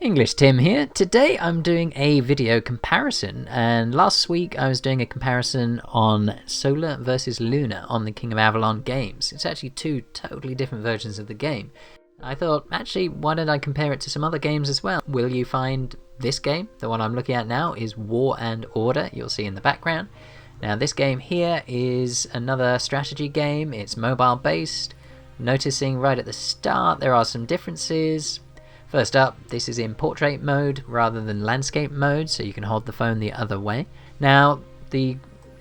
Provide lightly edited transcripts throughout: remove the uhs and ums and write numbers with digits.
EnglishTim here. Today I'm doing a video comparison, and last week I was doing a comparison on Solar versus Lunar on the King of Avalon games. It's actually two totally different versions of the game. I thought, actually, why don't I compare it to some other games as well? Will you find this game? The one I'm looking at now is War and Order, you'll see in the background. Now this game here is another strategy game. It's mobile based. Noticing right at the start there are some differences. First up, this is in portrait mode rather than landscape mode, so you can hold the phone the other way. Now, the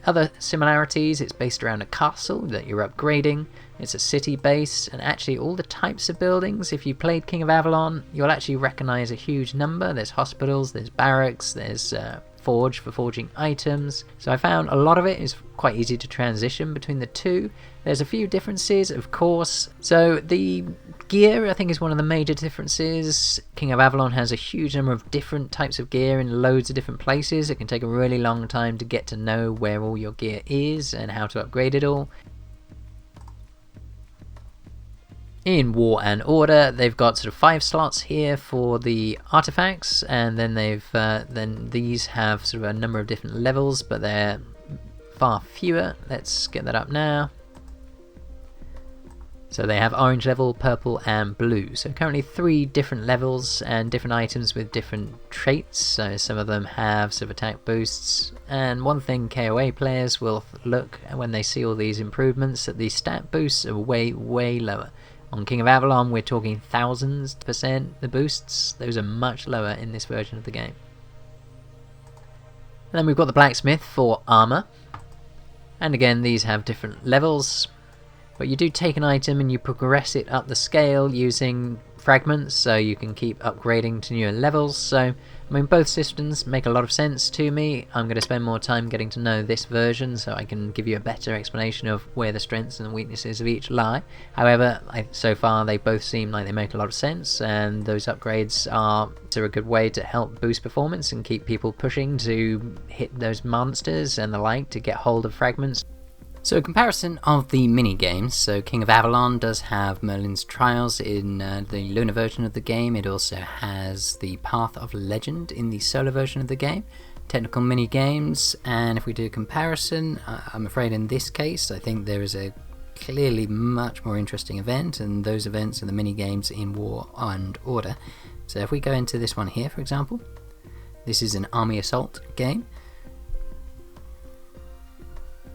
other similarities, it's based around a castle that you're upgrading. It's a city base, and actually all the types of buildings, if you played King of Avalon, you'll actually recognize a huge number. There's hospitals, there's barracks, there's forge for forging items. So I found a lot of it is quite easy to transition between the two. There's a few differences, of course. So the gear, I think, is one of the major differences. King of Avalon has a huge number of different types of gear in loads of different places. It can take a really long time to get to know where all your gear is and how to upgrade it all. In War and Order, they've got sort of 5 slots here for the artifacts, and then then these have sort of a number of different levels, but they're far fewer. Let's get that up now. So they have orange level, purple and blue. So currently 3 different levels and different items with different traits. So some of them have sort of attack boosts. And one thing KOA players will look when they see all these improvements, that the stat boosts are way lower. On King of Avalon we're talking thousands % the boosts. Those are much lower in this version of the game. And then we've got the blacksmith for armor. And again, these have different levels. But you do take an item and you progress it up the scale using fragments, so you can keep upgrading to newer levels. So, I mean, both systems make a lot of sense to me. I'm going to spend more time getting to know this version so I can give you a better explanation of where the strengths and weaknesses of each lie. However, so far they both seem like they make a lot of sense, and those upgrades are a good way to help boost performance and keep people pushing to hit those monsters and the like to get hold of fragments. So a comparison of the mini-games. So King of Avalon does have Merlin's Trials in the Lunar version of the game. It also has the Path of Legend in the Solar version of the game. Technical mini-games, and if we do a comparison, I'm afraid in this case I think there is a clearly much more interesting event, and those events are the mini-games in War and Order. So if we go into this one here, for example, this is an army assault game.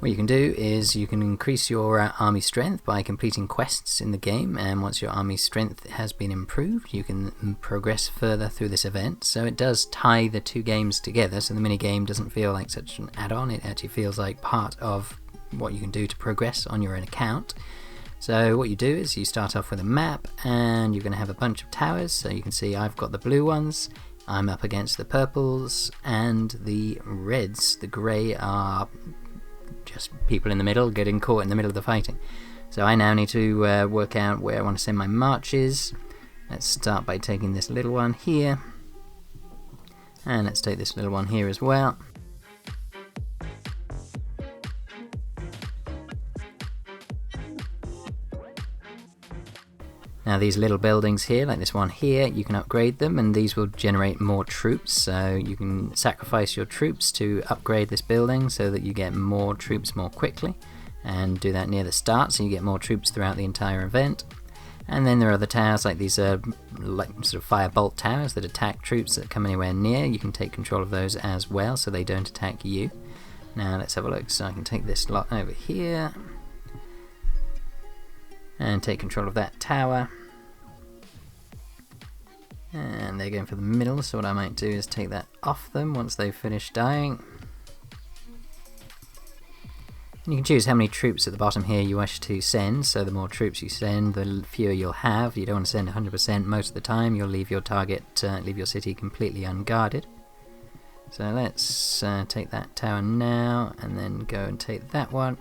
What you can do is you can increase your army strength by completing quests in the game, and once your army strength has been improved you can progress further through this event. So it does tie the two games together, so the mini game doesn't feel like such an add-on, it actually feels like part of what you can do to progress on your own account. So what you do is you start off with a map, and you're going to have a bunch of towers. So you can see I've got the blue ones, I'm up against the purples, and the reds, the grey, are just people in the middle getting caught in the middle of the fighting. So I now need to work out where I want to send my marches. Let's start by taking this little one here, and let's take this little one here as well. Now these little buildings here, like this one here, you can upgrade them, and these will generate more troops. So you can sacrifice your troops to upgrade this building so that you get more troops more quickly, and do that near the start so you get more troops throughout the entire event. And then there are other towers, like these like sort of firebolt towers that attack troops that come anywhere near. You can take control of those as well so they don't attack you. Now let's have a look. So I can take this lot over here and take control of that tower. And they're going for the middle, so what I might do is take that off them once they've finished dying. And you can choose how many troops at the bottom here you wish to send, so the more troops you send, the fewer you'll have. You don't want to send 100% most of the time, you'll leave your target, leave your city completely unguarded. So let's take that tower now, and then go and take that one.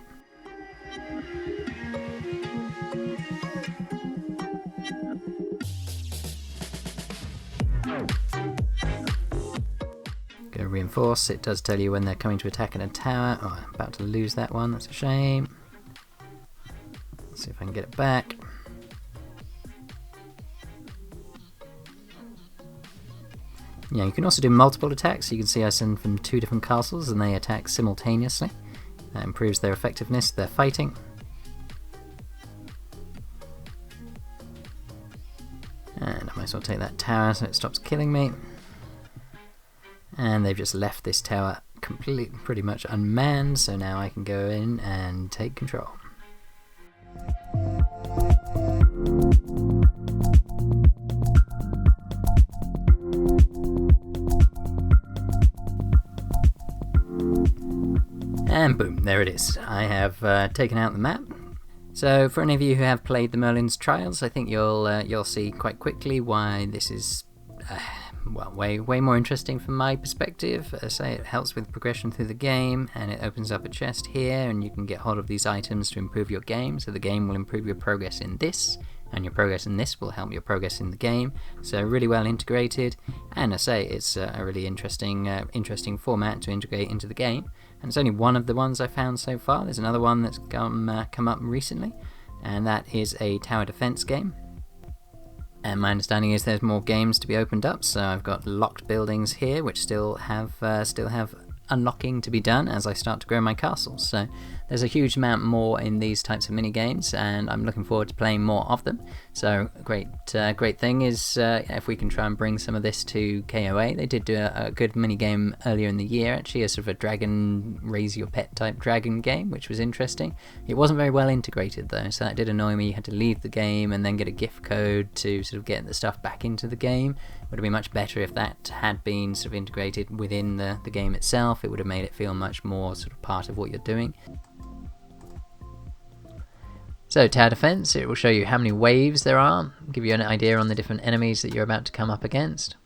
Go reinforce. It does tell you when they're coming to attack in a tower. Oh, I'm about to lose that one, that's a shame. Let's see if I can get it back. Yeah, you can also do multiple attacks. You can see I send from 2 different castles and they attack simultaneously. That improves their effectiveness, their fighting. And I might as well take that tower so it stops killing me. And they've just left this tower pretty much unmanned, so now I can go in and take control. And boom, there it is. I have taken out the map. So for any of you who have played the Merlin's Trials, I think you'll see quite quickly why this is well, way more interesting from my perspective. As I say, it helps with progression through the game, and it opens up a chest here, and you can get hold of these items to improve your game. So the game will improve your progress in this, and your progress in this will help your progress in the game. So really well integrated, and I say it's a really interesting format to integrate into the game. And it's only one of the ones I've found so far. There's another one that's come up recently, and that is a tower defense game. And my understanding is there's more games to be opened up, so I've got locked buildings here which still have unlocking to be done as I start to grow my castles. So there's a huge amount more in these types of mini games, and I'm looking forward to playing more of them. So great thing is if we can try and bring some of this to KOA. They did do a good mini game earlier in the year, actually, a sort of a dragon raise your pet type dragon game, which was interesting. It wasn't very well integrated though, so that did annoy me. You had to leave the game and then get a gift code to sort of get the stuff back into the game. It would have been much better if that had been sort of integrated within the game itself. It would have made it feel much more sort of part of what you're doing. So tower defense, it will show you how many waves there are, give you an idea on the different enemies that you're about to come up against.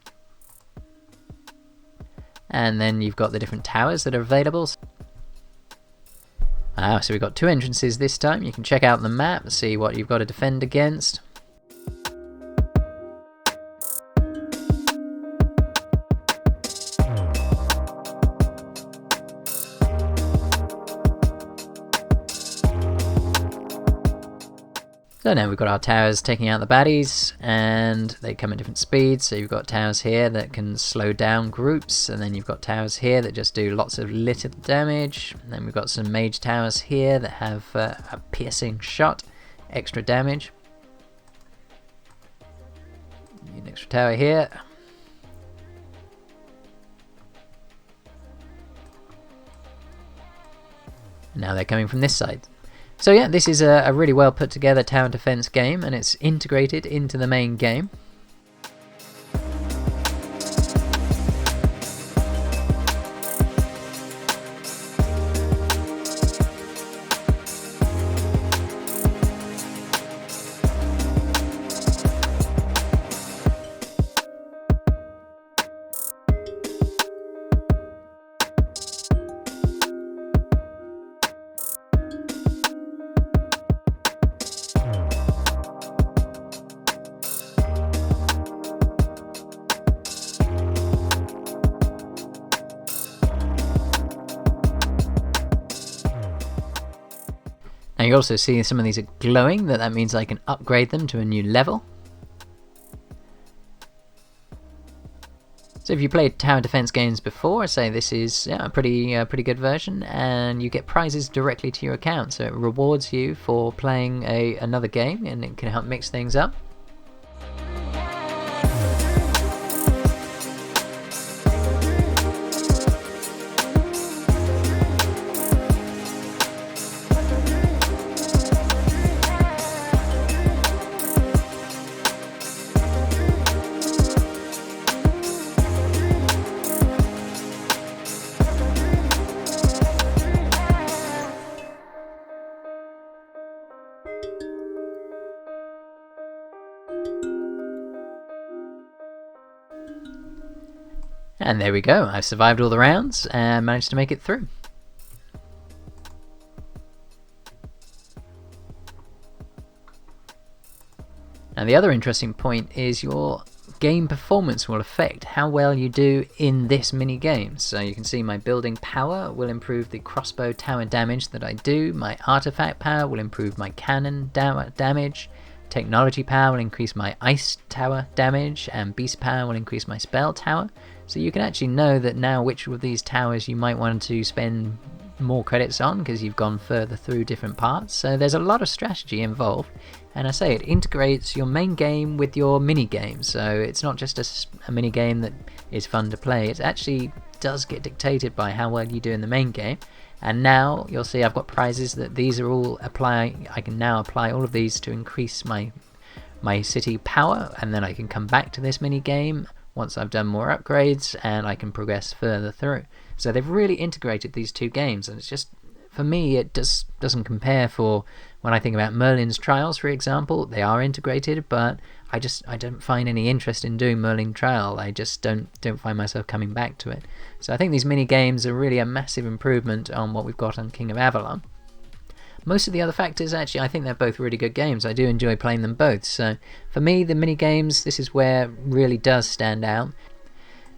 And then you've got the different towers that are available. So we've got 2 entrances this time. You can check out the map, see what you've got to defend against. So now we've got our towers taking out the baddies, and they come at different speeds. So you've got towers here that can slow down groups, and then you've got towers here that just do lots of little damage. And then we've got some mage towers here that have a piercing shot, extra damage. An extra tower here. Now they're coming from this side. So yeah, this is a really well put together tower defense game, and it's integrated into the main game. Now you also see some of these are glowing, that means I can upgrade them to a new level. So if you played tower defense games before, I say this is a pretty good version, and you get prizes directly to your account. So it rewards you for playing another game, and it can help mix things up. And there we go, I survived all the rounds and managed to make it through. Now the other interesting point is your game performance will affect how well you do in this mini game. So you can see my building power will improve the crossbow tower damage that I do, my artifact power will improve my cannon damage, technology power will increase my ice tower damage, and beast power will increase my spell tower. So you can actually know that now which of these towers you might want to spend more credits on, because you've gone further through different parts. So there's a lot of strategy involved, and I say it integrates your main game with your mini game. So it's not just a mini game that is fun to play, it actually does get dictated by how well you do in the main game. And now you'll see I've got prizes that these are all I can now apply all of these to increase my city power, and then I can come back to this mini game once I've done more upgrades and I can progress further through. So they've really integrated these two games, and it's just, for me, it doesn't compare. For when I think about Merlin's Trials, for example, they are integrated, but I don't find any interest in doing Merlin Trial. I just don't find myself coming back to it. So I think these mini games are really a massive improvement on what we've got on King of Avalon. Most of the other factors, actually, I think they're both really good games. I do enjoy playing them both. So for me, the mini games, this is where it really does stand out.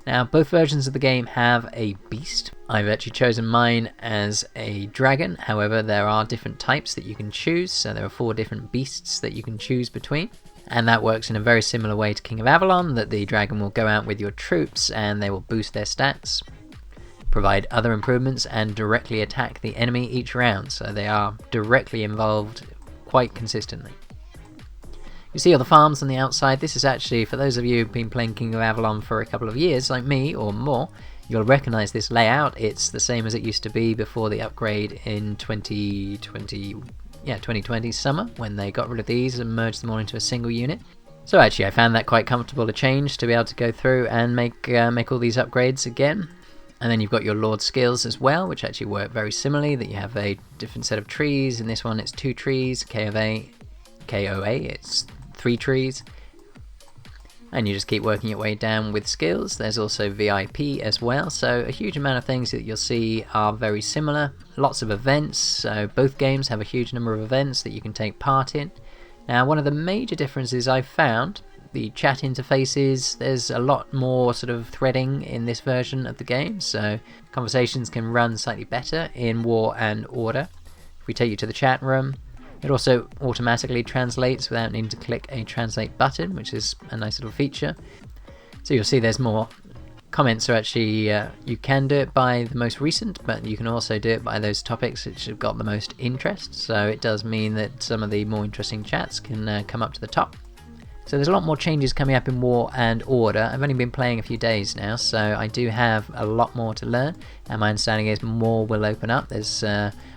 Now, both versions of the game have a beast. I've actually chosen mine as a dragon. However, there are different types that you can choose. So there are 4 different beasts that you can choose between. And that works in a very similar way to King of Avalon, that the dragon will go out with your troops and they will boost their stats, provide other improvements, and directly attack the enemy each round. So they are directly involved quite consistently. You see all the farms on the outside. This is actually, for those of you who've been playing King of Avalon for a couple of years, like me or more, you'll recognize this layout. It's the same as it used to be before the upgrade in 2020 summer, when they got rid of these and merged them all into a single unit. So actually I found that quite comfortable to change, to be able to go through and make all these upgrades again. And then you've got your Lord skills as well, which actually work very similarly, that you have a different set of trees. In this one it's 2 trees, KOA it's 3 trees. And you just keep working your way down with skills. There's also VIP as well, so a huge amount of things that you'll see are very similar. Lots of events, so both games have a huge number of events that you can take part in. Now, one of the major differences I've found, the chat interfaces, there's a lot more sort of threading in this version of the game, so conversations can run slightly better in War and Order. If we take you to the chat room, it also automatically translates without needing to click a translate button, which is a nice little feature. So you'll see there's more comments. Are actually, you can do it by the most recent, but you can also do it by those topics which have got the most interest. So it does mean that some of the more interesting chats can come up to the top. So there's a lot more changes coming up in War and Order. I've only been playing a few days now, so I do have a lot more to learn, and my understanding is more will open up. There's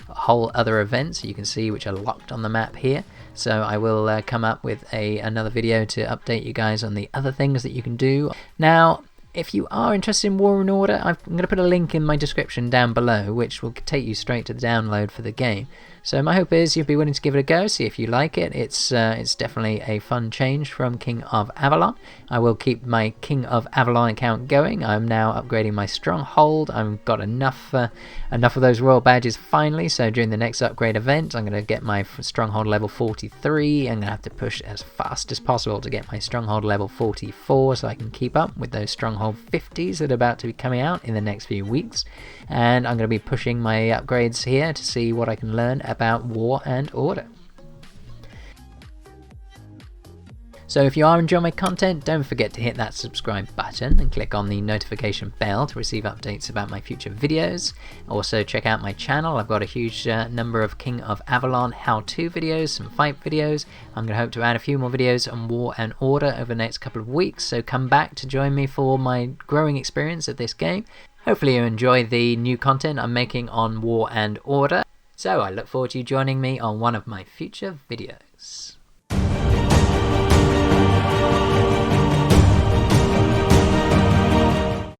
whole other events you can see which are locked on the map here, so I will come up with another video to update you guys on the other things that you can do. Now, if you are interested in War and Order, I'm going to put a link in my description down below which will take you straight to the download for the game. So my hope is you'll be willing to give it a go, see if you like it. It's definitely a fun change from King of Avalon. I will keep my King of Avalon account going. I'm now upgrading my stronghold. I've got enough of those royal badges finally, so during the next upgrade event I'm going to get my stronghold level 43. I'm going to have to push as fast as possible to get my stronghold level 44 so I can keep up with those stronghold 50s that are about to be coming out in the next few weeks. And I'm going to be pushing my upgrades here to see what I can learn about War and Order. So if you are enjoying my content, don't forget to hit that subscribe button and click on the notification bell to receive updates about my future videos. Also check out my channel. I've got a huge number of King of Avalon how-to videos, some fight videos. I'm going to hope to add a few more videos on War and Order over the next couple of weeks, so come back to join me for my growing experience of this game. Hopefully you enjoy the new content I'm making on War and Order. So I look forward to you joining me on one of my future videos.